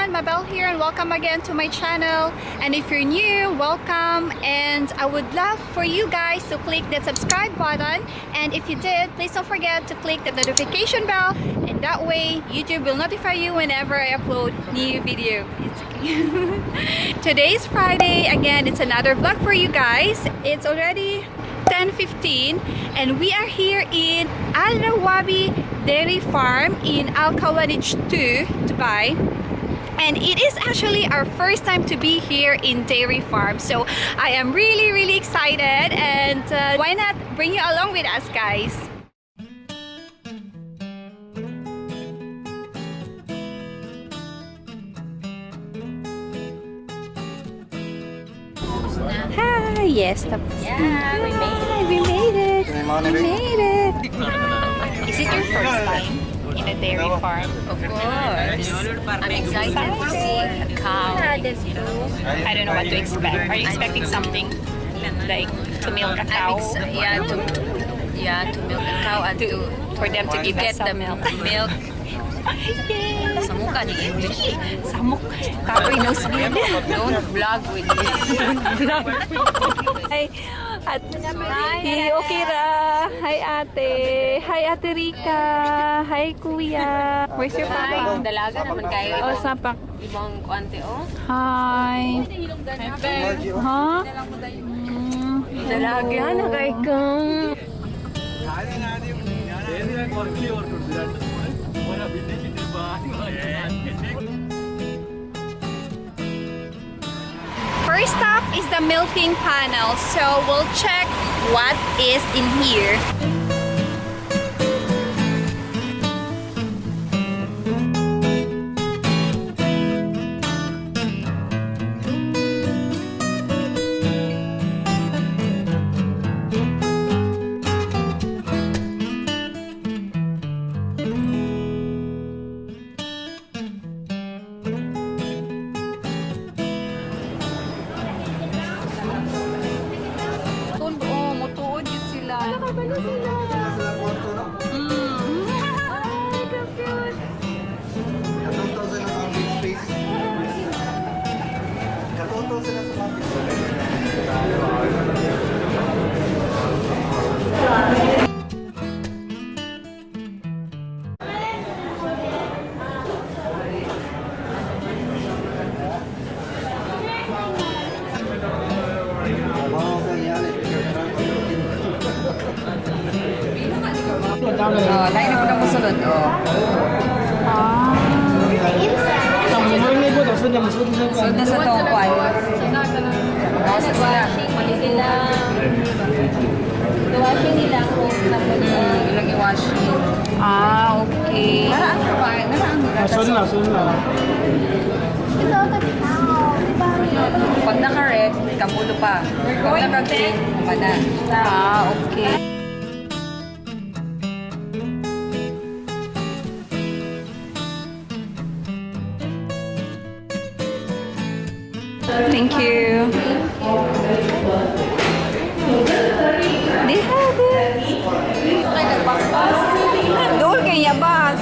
everyone, Mabel here and welcome again to my channel. And if you're new, welcome, and I would love for you guys to click that subscribe button, and if you did, please don't forget to click the notification bell, and that way YouTube will notify you whenever I upload new video. Today's Friday, again it's another vlog for you guys. It's already 10:15 and we are here in Rawabi Dairy Farm in Al Khawaridh 2, Dubai. And it is actually our first time to be here in Dairy Farm, so I am really excited, and why not bring you along with us, guys. Hi, yes, Yeah, we made it. We made it. We made it. Is it your first time in a dairy farm? Of course. I'm excited to see a cow. I don't know what to expect. Are you expecting something like to milk a cow? To milk a cow and For them to give us get the some milk. milk. Samuka ni English. Samuk. Kapoy no speed. Don't vlog with me. Don't vlog with me. Hi, at okay ra. Hi, ate. Hi, ate Rika. Hi, kuya. Where's your papa? Dalaga naman kayo. Oh, sapak. Ibang kuante, oh. Hi. Huh? Dalaga na kay kang. First up is the milking panel, so we'll check what is in here. Oh, lain na po na musulod, oh. Sunod na sa tongkwan. Oh, sa sila. Washing nila kung Ilang i-washing. Ah, okay. Naraan ka ba? Sunod na. Pag naka-red, kamulo pa. Pag naka-green, kumana. Ah, okay. Thank you. They have it. Doon kaya bas.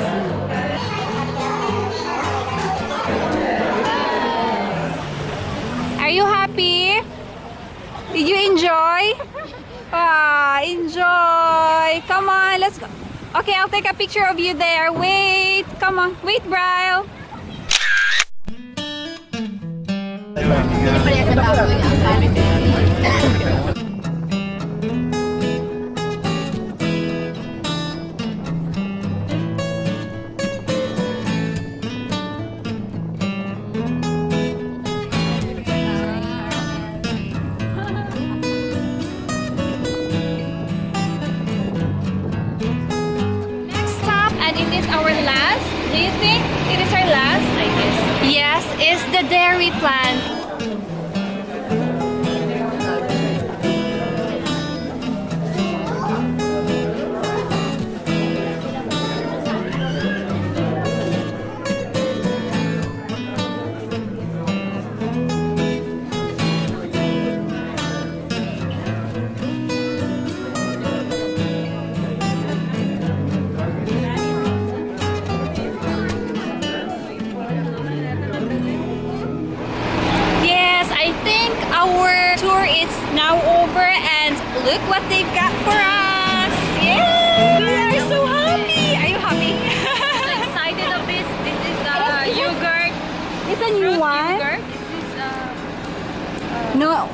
Are you happy? Did you enjoy? Ah, enjoy. Come on, let's go. Okay, I'll take a picture of you there. Wait. Come on. Wait, Brian. Next stop, and it is our last. Do you think it is our last? I guess. Yes, is the dairy plant.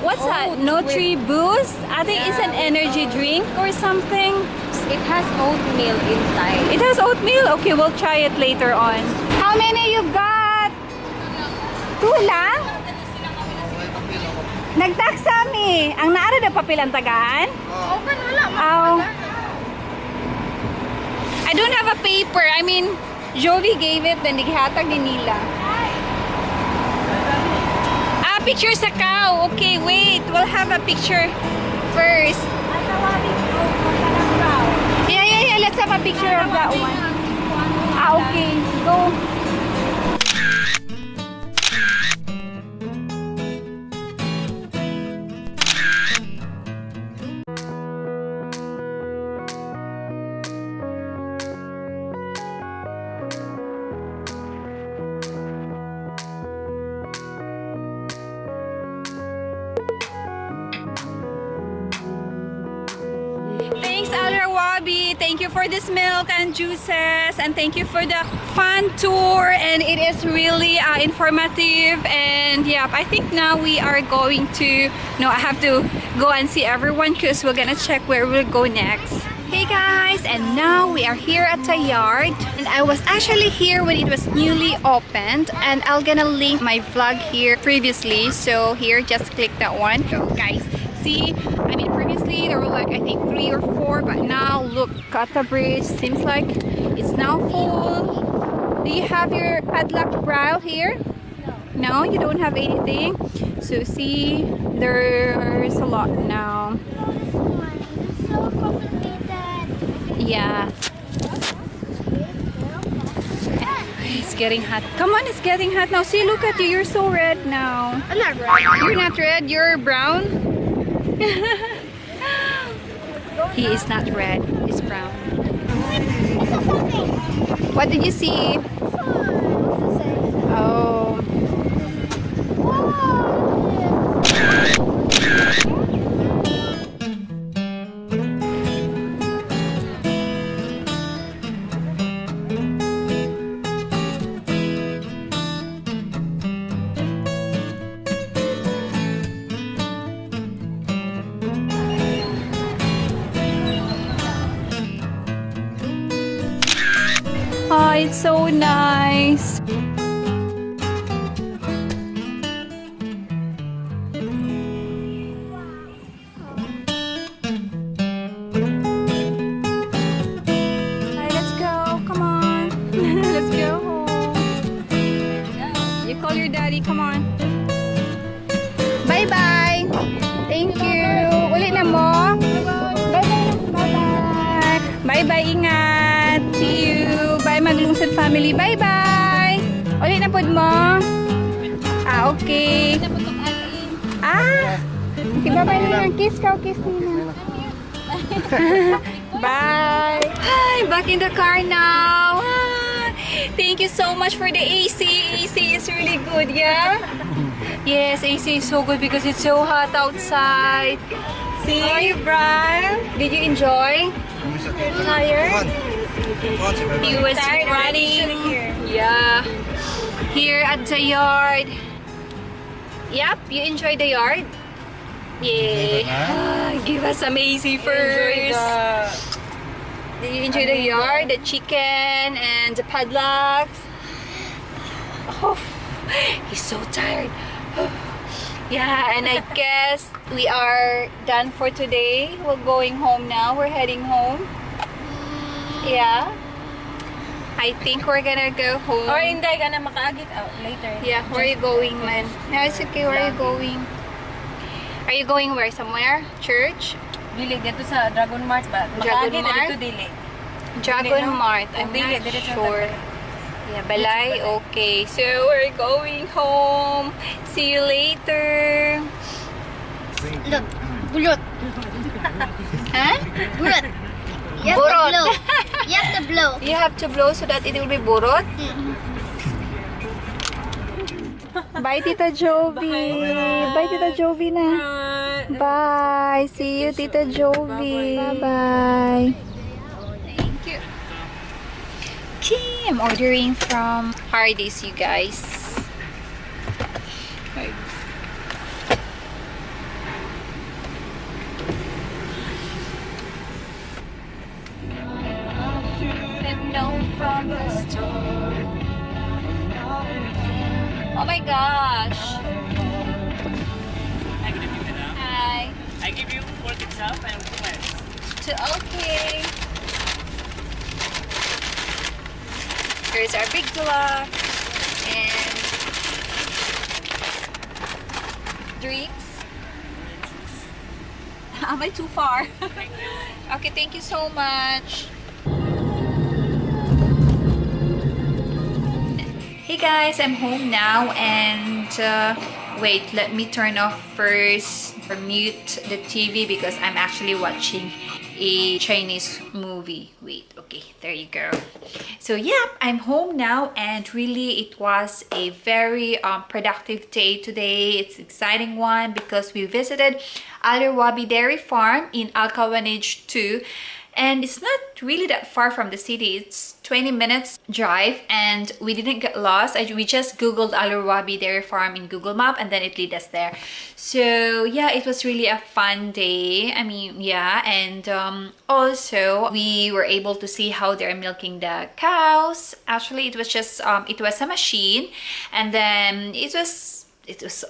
What's that? Nutri Boost? I think it's an energy drink or something. It has oatmeal inside. It has oatmeal? Okay, we'll try it later on. How many you got? 2 lang? Nagtaksa mi. Ang naara na papel ang tagaan? Open wala. Oh. I don't have a paper. I mean, Jovi gave it, then naghatag din nila. Ah, picture sa cow. Okay, wait. We'll have a picture first. Yeah. Let's have a picture of that one. Ah, okay. Go. Thanks, Rawabi. Thank you for this milk and juices, and thank you for the fun tour. And it is really informative. And yeah, I think now we are going to. No, I have to go and see everyone because we're gonna check where we'll go next. Hey guys, and now we are here at the yard, and I was actually here when it was newly opened, and I'm gonna link my vlog here previously. So here, just click that one. So guys, see, I mean previously there were like I think 3 or 4, but now look at the bridge. Seems like it's now full. Do you have your padlock brow here? No, you don't have anything. So see, there's a lot now. So complicated. Yeah. It's getting hot. Come on, it's getting hot now. See, look at you. You're so red now. I'm not right. You're not red. You're brown. He is not red. He's brown. What did you see? Oh. Oh, it's so nice. Alright, let's go. Come on. Let's go home. You call your daddy. Come on. Bye-bye. Thank you. Uli na mo. Bye-bye. Bye-bye. Bye-bye. Ingat. See you. Bye, Maglungsod family. Bye-bye. Uli na pod mo. Ah, okay. Ah. Okay, bye-bye na. Kiss ka. Kiss nila. Bye. Hi, back in the car now. Ah, thank you so much for the AC. AC is really good, yeah? Yes, AC is so good because it's so hot outside. See? How are you, Brian? Did you enjoy? Tired? He was running. Yeah. Here at the yard. Yep, you enjoyed the yard? Yeah. Give us some AC first. Did you enjoy the yard, the chicken, and the padlocks? Oh, he's so tired. Yeah, and I guess we are done for today. We're going home now. We're heading home. Yeah. I think we're gonna go home. Or hindi ka na makaagit out later. Yeah, where are you going, man? Yeah, it's okay. Where are you going? Are you going where? Somewhere? Church? Dili dito sa Dragon Mart ba? Dragon Makaagit Mart? dito dili. Dragon no? Mart. I'm Dili, not dili sa sure. Yeah, Balay? Okay. So, we're going home. See you later. Look, bulot. Huh? Bulot. You have Burot. to blow. You have to blow. You have to blow so that it will be burot? Bye, Tita Jovi. Bye, Tita Jovi na. Bye. See you, Tita Jovi. Bye-bye. Thank you. Okay, I'm ordering from Hardee's, you guys. know from the store. Oh my gosh. Hi, good evening, madam. Hi. I give you 4 ketchup and 2 miles. Okay. Here's our big deluxe and drinks. Am I too far? Okay, thank you so much. Hey guys, I'm home now and wait, let me turn off first or mute the TV because I'm actually watching a Chinese movie. Wait, okay, there you go. So yeah, I'm home now and really it was a very productive day today. It's an exciting one because we visited Rawabi Dairy Farm in Alcawanage 2. And it's not really that far from the city. It's 20 minutes drive and we didn't get lost. We just googled Rawabi Dairy Farm in Google Map and then it led us there. So yeah, it was really a fun day. I mean, yeah, and also we were able to see how they're milking the cows. Actually, it was just it was a machine, and then it was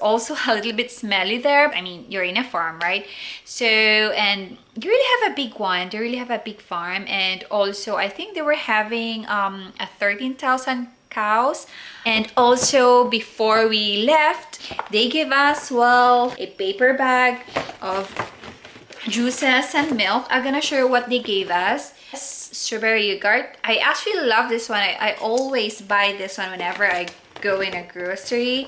also a little bit smelly there. I mean, you're in a farm, right? So, and you really have a big one. They really have a big farm. And also, I think they were having a 13,000 cows. And also, before we left, they gave us, well, a paper bag of juices and milk. I'm gonna show you what they gave us. Strawberry yogurt. I actually love this one. I always buy this one whenever I go in a grocery.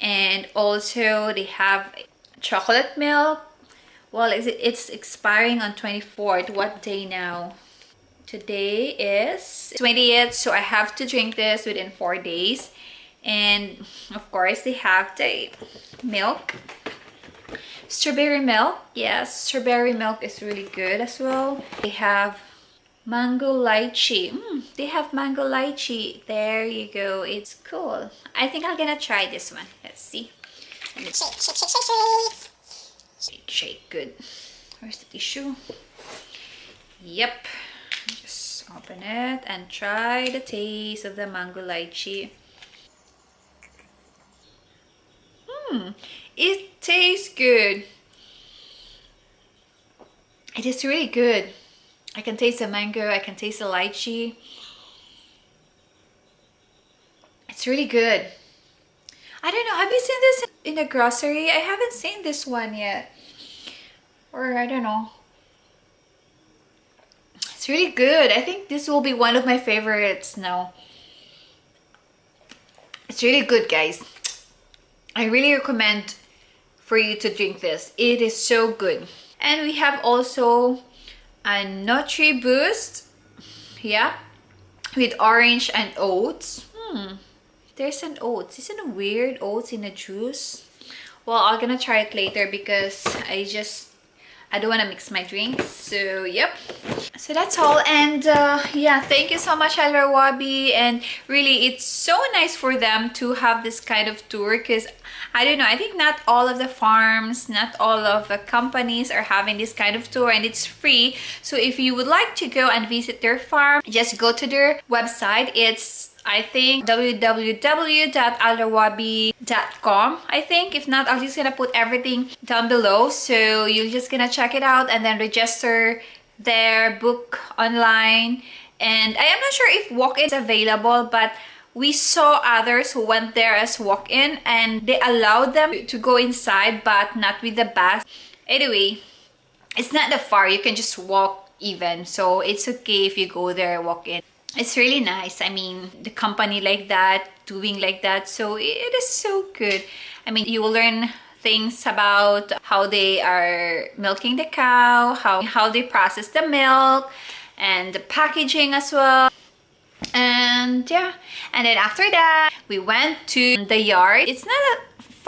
And also they have chocolate milk. Well, it's expiring on 24th. What day now? Today is 20th, so I have to drink this within 4 days. And of course they have the milk, strawberry milk. Yes, strawberry milk is really good as well. They have mango lychee. They have mango lychee. There you go. It's cool. I think I'm gonna try this one. Let's see. And it's shake. Good. Where's the tissue? Yep. Just open it and try the taste of the mango lychee. It tastes good. It is really good. I can taste the mango, I can taste the lychee. It's really good. I don't know, have you seen this in the grocery? I haven't seen this one yet. Or I don't know. It's really good. I think this will be one of my favorites now. It's really good, guys. I really recommend for you to drink this. It is so good. And we have also a Nutri Boost, yeah, with orange and oats. There's an oats. Isn't it weird? Oats in a juice. Well, I'm gonna try it later because I don't want to mix my drinks. So yep, so that's all. And yeah, thank you so much Rawabi, and really it's so nice for them to have this kind of tour because I don't know, I think not all of the farms, not all of the companies are having this kind of tour, and it's free. So if you would like to go and visit their farm, just go to their website. It's, I think, www.alrawabi.com. I think, if not, I'm just gonna put everything down below, so you're just gonna check it out and then register there, book online. And I am not sure if walk-in is available, but we saw others who went there as walk-in and they allowed them to go inside, but not with the bus. Anyway, it's not that far. You can just walk even. So it's okay if you go there walk-in. It's really nice. I mean, the company like that, doing like that. So it is so good. I mean, you will learn things about how they are milking the cow, how they process the milk, and the packaging as well. And yeah, and then after that we went to the yard. It's not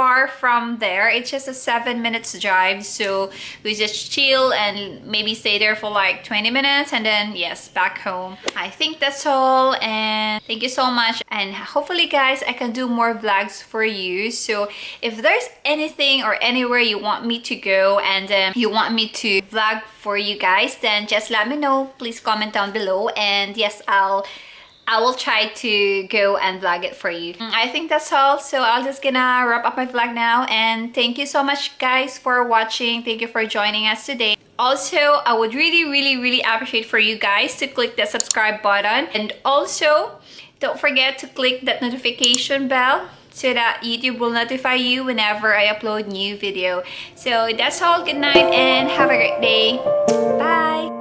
far from there. It's just a 7 minutes drive, so we just chill and maybe stay there for like 20 minutes and then yes, back home. I think that's all, and thank you so much, and hopefully guys I can do more vlogs for you. So if there's anything or anywhere you want me to go and you want me to vlog for you guys, then just let me know. Please comment down below, and yes, I will try to go and vlog it for you. I think that's all, so I'll just gonna wrap up my vlog now, and thank you so much guys for watching. Thank you for joining us today. Also, I would really appreciate for you guys to click the subscribe button, and also don't forget to click that notification bell so that YouTube will notify you whenever I upload new video. So that's all. Good night and have a great day. Bye.